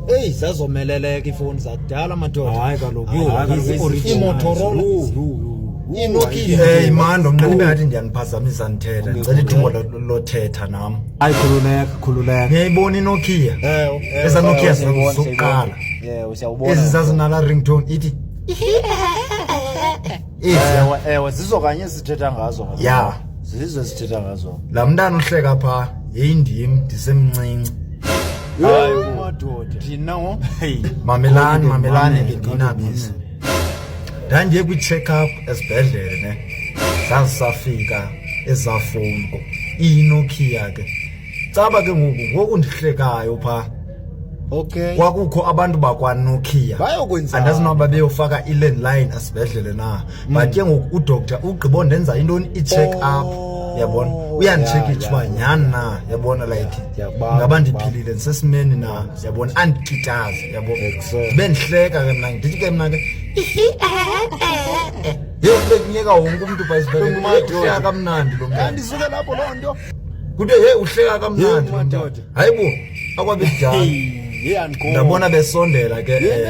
Hey zazomeleleka ifoni zakudala madoda. Hayi kaloku iMotorola. iNokia. Hey mando mna ngathi ndiyaniphazamisa nithetha. Ngicela ithuba lothetha nami. Hayi khululeka. Ngiyayibona iNokia. Esa Nokia sokuqala. Usiyawubona. Ezi zazinala ringtone ithi. Ewe zizokanye sithetha ngazo. Ya. Zizo sithetha ngazo. La mntana uhleka pha yeyindimi ndisemncinci. Hayi madoda. Thina ngo. Mamelani nginabisi. Ndandiye kwi-check up esibhedlele ne. Sasafika ezafonko. iNokia ke. Caba ke ngoku ndihlekayo pha. Okay. Kwakukho abantu bakwaNokia. Bayokwenza. Andazi noba beyofaka i-landline asibhedlele na. But ke ngoku udoctor ugqibo ndenza intoni i-check up. Yabona uyandicheck ichwa nyani na yabona like ngaba ndiphilile ndisesimeni na yabona andikitazi yabona bendihleka ke mna ndithi ke mna ke bekunyeka wonke umuntu bayisibheke uhleka kamnandi lo muntu andisuke lapho lo nto kude uhleka kamnandi lo muntu hayibo akwabidala ndabona besondela ke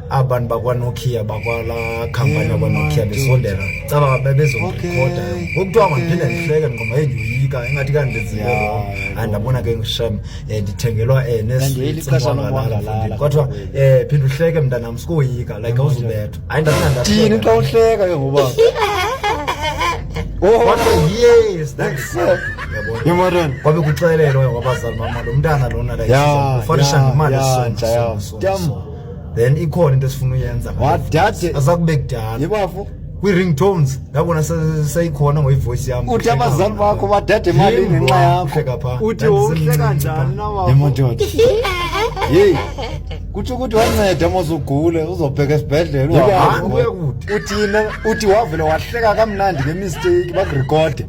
abantu bakwaNokia bakwala company yakwaNokia besondela caba bebezorecorda ngokuthiwa mangiphinde ndihleke ngoma endiyoyika engathi kandenzile andabona ke ngishame ndithengelwa nesixesha kodwa phinde uhleke mntanami sikoyika like awuzubethwa hayi ndathanda thini xa uhleka ke ngoba yes that's yabona kwabe kuxelelwa ngabazali mama lo mntana lona la ufanisha imali esonto then ikhona into esifuna uyenza wadade azakubekudala yibafu kwi-ringtones ngabona seyikhona ngoyivoice yami uthi abazali bakho badade imali ngenxa yakho uthi uhleka kanjani na baba yemododa hey kuthi ukuthi wanceda mosugule uzobheka esibhedlela uthina uthi wavele wahleka kamnandi ngemistake bakurecord